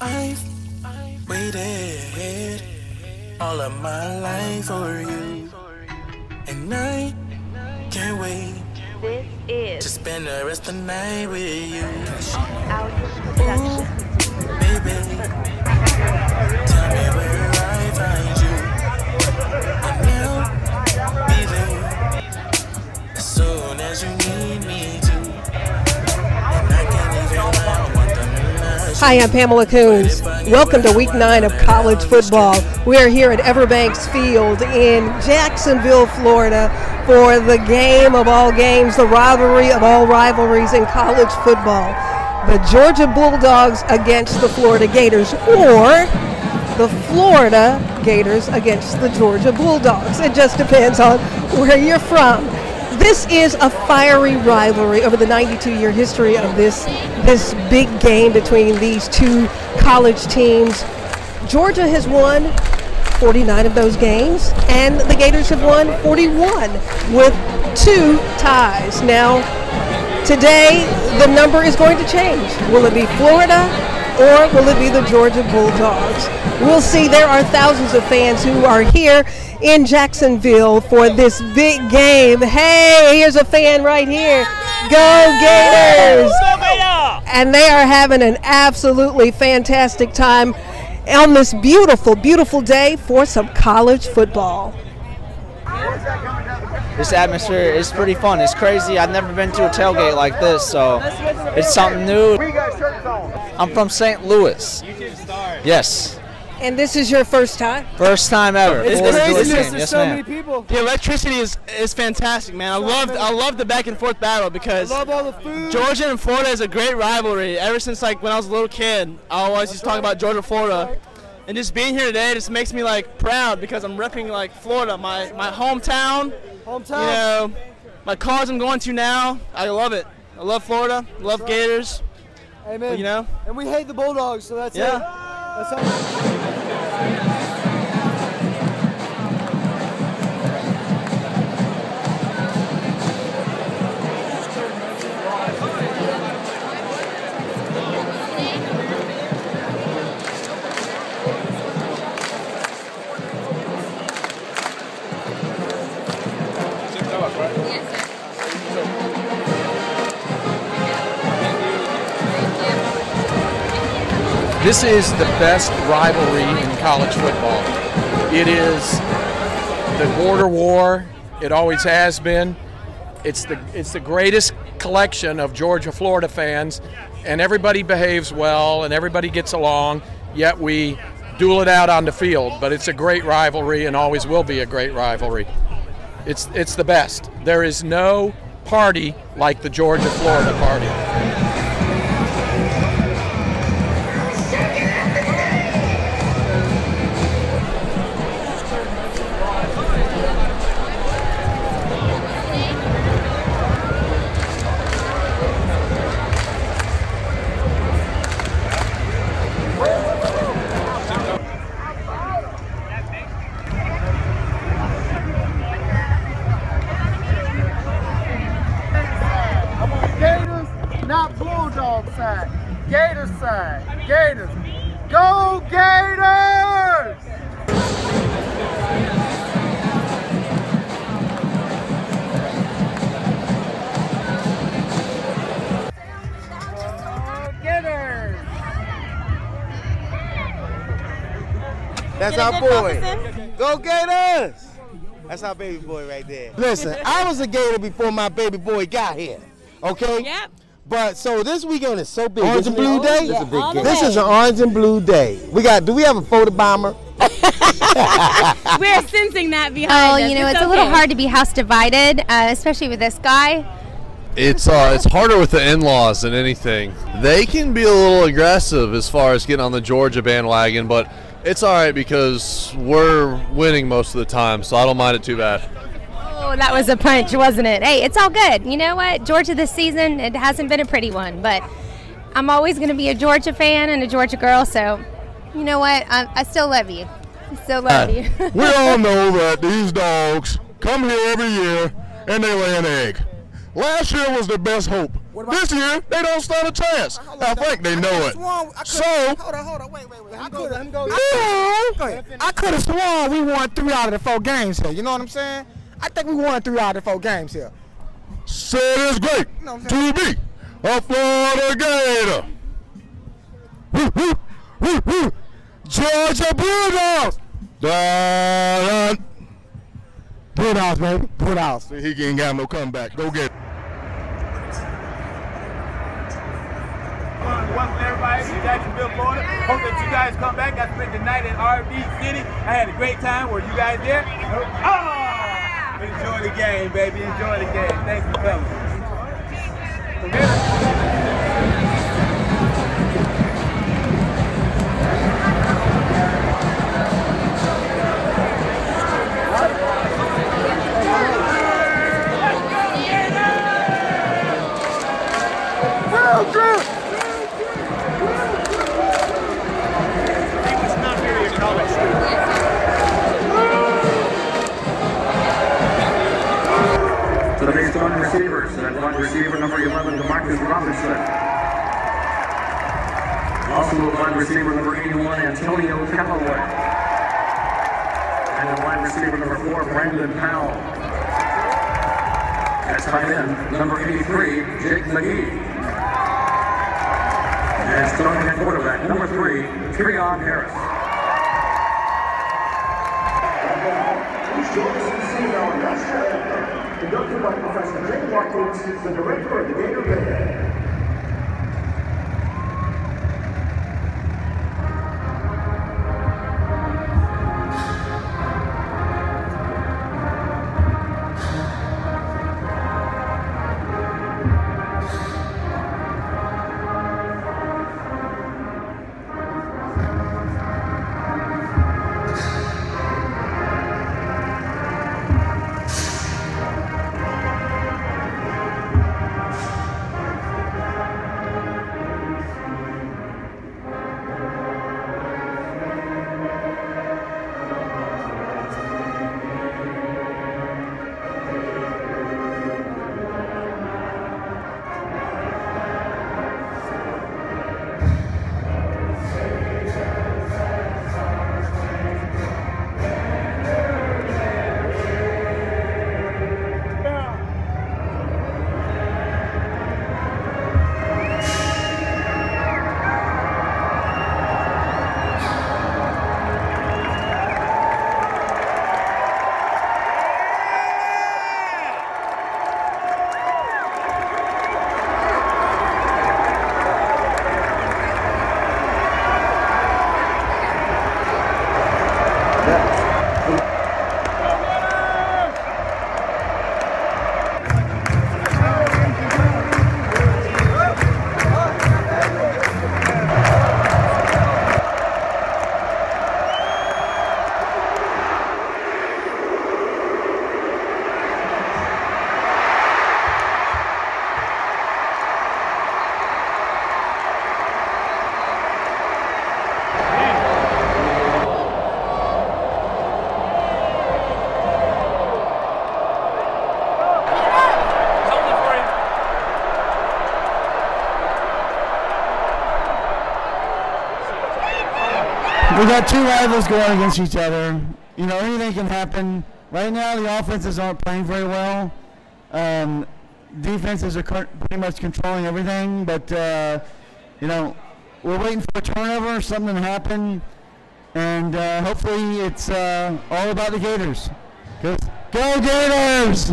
I've waited all of my life for you, and I can't wait This to is spend the rest of the night with you. Audio Production. Baby, tell me where I find you, and I'll be there as soon as you need me to. And I can't even lie with the midnight. Hi, I'm Pamela Coons. Welcome to Week 9 of college football. We are here at Everbanks Field in Jacksonville, Florida for the game of all games, the rivalry of all rivalries in college football. The Georgia Bulldogs against the Florida Gators, or the Florida Gators against the Georgia Bulldogs. It just depends on where you're from. This is a fiery rivalry over the 92-year history of this big game between these two college teams. Georgia has won 49 of those games, and the Gators have won 41 with 2 ties. Now, today, the number is going to change. Will it be Florida, or will it be the Georgia Bulldogs? We'll see. There are thousands of fans who are here in Jacksonville for this big game. Hey, here's a fan right here. Go Gators! And they are having an absolutely fantastic time on this beautiful, beautiful day for some college football. This atmosphere is pretty fun. It's crazy. I've never been to a tailgate like this, so it's something new. I'm from St. Louis. Yes. And this is your first time? First time ever. It's crazy. There's Yes, so ma'am. many people. The electricity is fantastic, man. I love the back and forth battle because I love all the food. Georgia and Florida is a great rivalry. Ever since like when I was a little kid, I always used to talk about Georgia, Florida, and just being here today just makes me like proud because I'm repping like Florida, my hometown. You know, my college I'm going to now. I love it. I love Florida. Love Gators. Amen. You know. And we hate the Bulldogs, so that's it. That's all. This is the best rivalry in college football. It is the border war. It always has been. It's the greatest collection of Georgia-Florida fans, and everybody behaves well and everybody gets along, yet we duel it out on the field. But it's a great rivalry and always will be a great rivalry. It's the best. There is no party like the Georgia-Florida party. Not Bulldog side, Gator side. Gators. Go Gators! Go Gators! That's our boy. Go Gators! That's our baby boy right there. Listen, I was a Gator before my baby boy got here. Okay? Yep. But so this weekend is so big. Orange and isn't it? blue day? Yeah, all the This way. is an orange and blue day. Do we have a photo bomber? We're sensing that behind us. You know, it's a little hard to be house divided, especially with this guy. It's harder with the in-laws than anything. They can be a little aggressive as far as getting on the Georgia bandwagon, but it's all right because we're winning most of the time, so I don't mind it too bad. Oh, that was a punch, wasn't it? Hey, it's all good. You know what? Georgia this season, it hasn't been a pretty one, but I'm always going to be a Georgia fan and a Georgia girl, so you know what? I still love you. I still love you. We all know that these dogs come here every year and they lay an egg. Last year was their best hope. This year, they don't stand a chance. I think they know it. So, hold on, wait. I could have sworn we won 3 out of the 4 games here. You know what I'm saying? I think we won 3 out of the 4 games here. so it is great to be a Florida Gator. Georgia Bulldogs. Bulldogs, baby. Bulldogs. He ain't got no comeback. Go get it. Welcome everybody to Jacksonville, Florida. Hope that you guys come back. I spent the night in RV City. I had a great time. Were you guys there? Oh! Enjoy the game, baby. Enjoy the game. Thanks for coming. So the base one receivers, wide receiver number 11, DeMarcus Robinson. Also wide receiver number 81, Antonio Callaway. And then wide receiver number 4, Brandon Powell. As tight end, number 83, Jake McGee. And starting at quarterback, number 3, Treon Harris. Conducted by Professor Jake Watkins, the director of the Gator Band. We got 2 rivals going against each other. You know, anything can happen. Right now, the offenses aren't playing very well. Defenses are pretty much controlling everything, but, you know, we're waiting for a turnover, something to happen, and hopefully it's all about the Gators. Go Gators!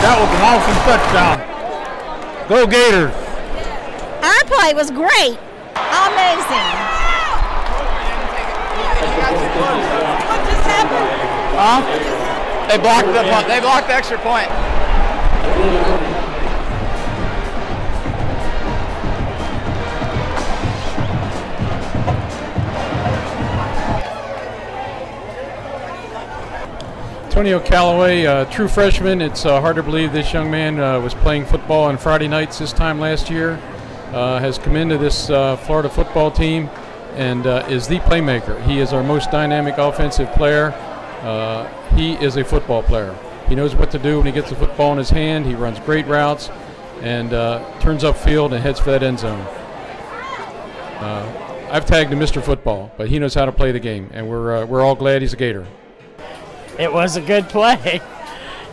That was an awesome touchdown. Go Gators. Our play was great. Amazing. What just happened? Huh? They blocked the extra point. Antonio Callaway, true freshman. It's hard to believe this young man was playing football on Friday nights this time last year, has come into this Florida football team, and is the playmaker. He is our most dynamic offensive player. He is a football player. He knows what to do when he gets the football in his hand. He runs great routes and turns upfield and heads for that end zone. I've tagged him Mr. Football, but he knows how to play the game, and we're all glad he's a Gator. It was a good play.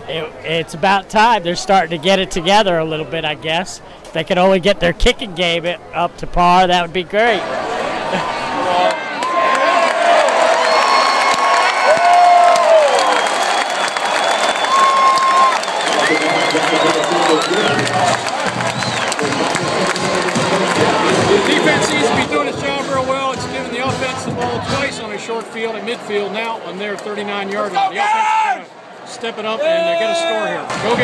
It's about time. They're starting to get it together a little bit, I guess. If they could only get their kicking game up to par, that would be great. The defense seems to be doing its job real well. It's giving the offense the ball twice on a short field at midfield now on their 39-yard line. The offense is going to step it up and get a score here. Go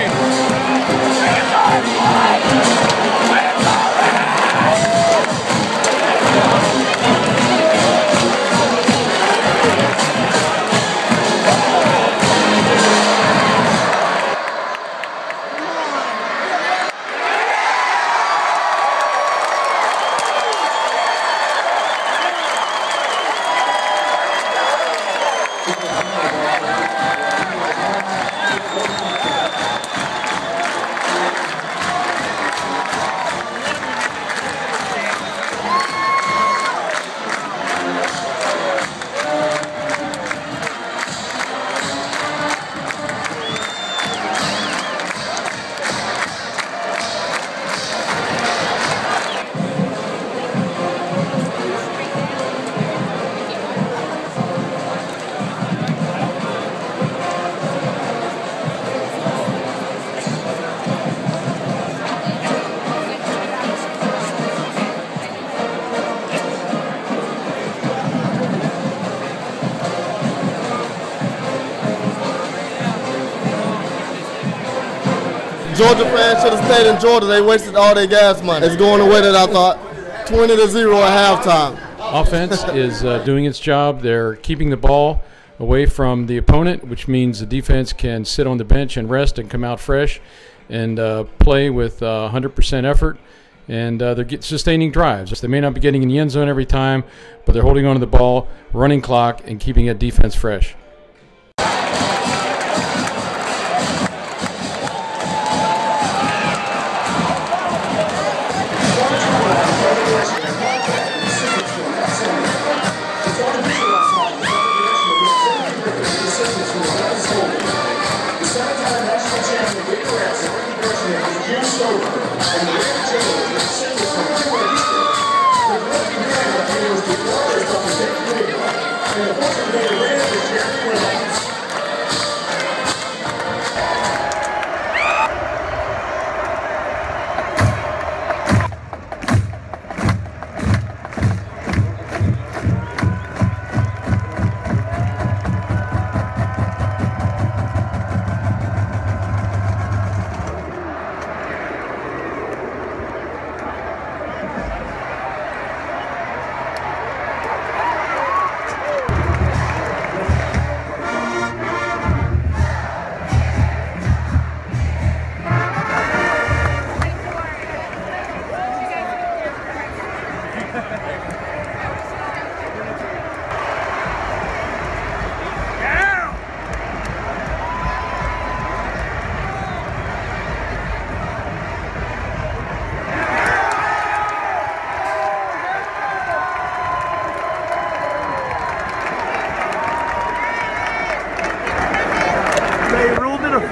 Georgia fans should have stayed in Georgia. They wasted all their gas money. It's going the way that I thought. 20-0 at halftime. Offense is doing its job. They're keeping the ball away from the opponent, which means the defense can sit on the bench and rest and come out fresh and play with 100% effort. And they're sustaining drives. They may not be getting in the end zone every time, but they're holding on to the ball, running clock, and keeping that defense fresh.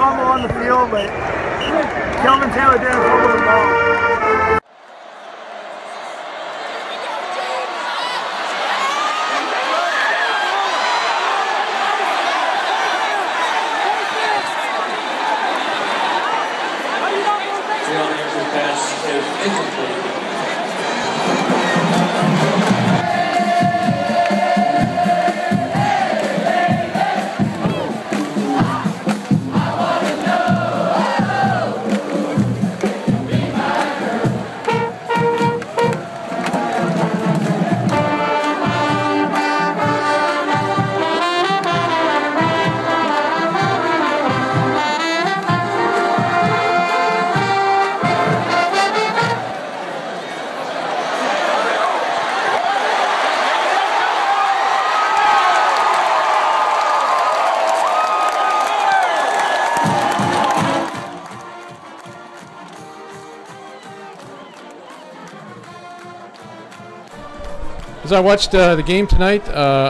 On the field, but Kelvin Taylor didn't fumble the ball. Pass is incomplete. As I watched the game tonight,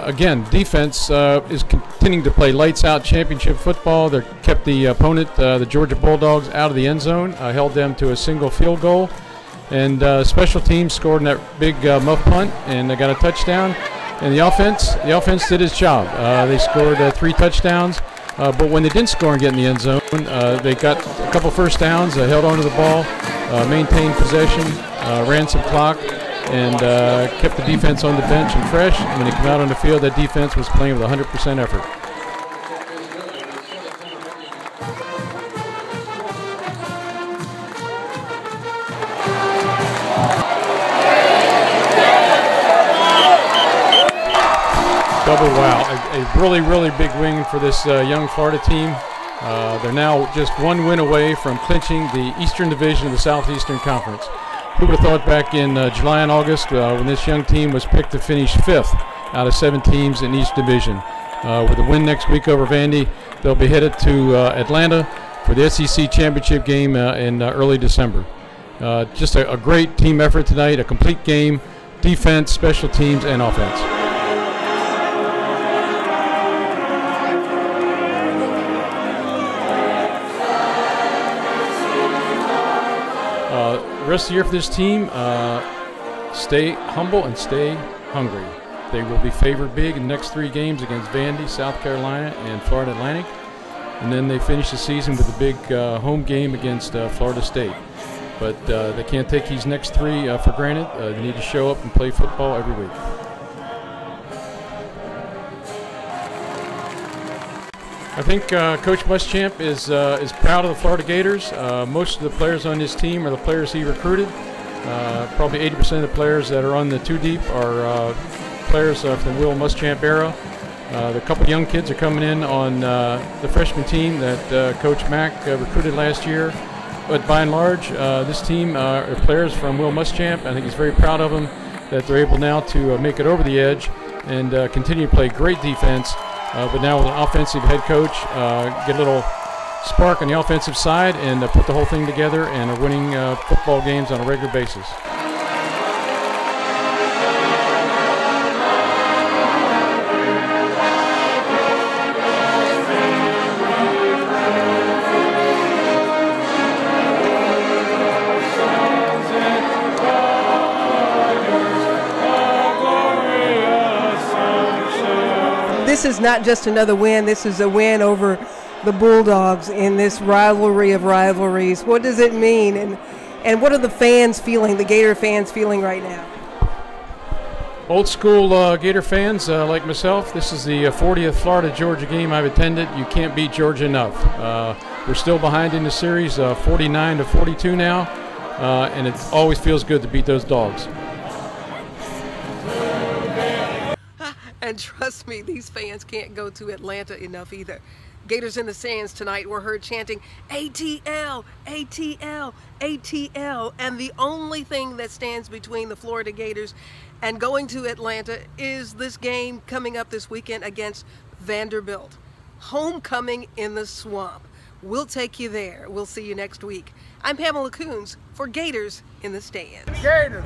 again, defense is continuing to play lights-out championship football. They kept the opponent, the Georgia Bulldogs, out of the end zone, held them to a single field goal. And special teams scored in that big muff punt, and they got a touchdown. And the offense did its job. They scored 3 touchdowns, but when they didn't score and get in the end zone, they got a couple first downs, held onto the ball, maintained possession, ran some clock, and kept the defense on the bench and fresh. When they come out on the field, that defense was playing with 100% effort. Double wow, a really, really big win for this young Florida team. They're now just 1 win away from clinching the Eastern Division of the Southeastern Conference. Who would have thought back in July and August when this young team was picked to finish 5th out of 7 teams in each division. With a win next week over Vandy, they'll be headed to Atlanta for the SEC championship game in early December. Just a great team effort tonight, a complete game, defense, special teams, and offense. The rest of the year for this team, stay humble and stay hungry. They will be favored big in the next 3 games against Vandy, South Carolina, and Florida Atlantic. And then they finish the season with a big home game against Florida State. But they can't take these next 3 for granted. They need to show up and play football every week. I think Coach Muschamp is proud of the Florida Gators. Most of the players on this team are the players he recruited. Probably 80% of the players that are on the 2 deep are players from Will Muschamp era. The couple young kids are coming in on the freshman team that Coach Mack recruited last year. But by and large, this team are players from Will Muschamp. I think he's very proud of them that they're able now to make it over the edge and continue to play great defense. But now with an offensive head coach, get a little spark on the offensive side and put the whole thing together and are winning football games on a regular basis. This is not just another win. This is a win over the Bulldogs in this rivalry of rivalries. What does it mean? And what are the fans feeling, the Gator fans feeling right now? Old school Gator fans like myself, this is the 40th Florida-Georgia game I've attended. You can't beat Georgia enough. We're still behind in the series, 49-42 now, and it always feels good to beat those dogs. And trust me, these fans can't go to Atlanta enough either. Gators in the Sands tonight were heard chanting, ATL, ATL, ATL. And the only thing that stands between the Florida Gators and going to Atlanta is this game coming up this weekend against Vanderbilt. Homecoming in the swamp. We'll take you there. We'll see you next week. I'm Pamela Coons for Gators in the Stands. Gators.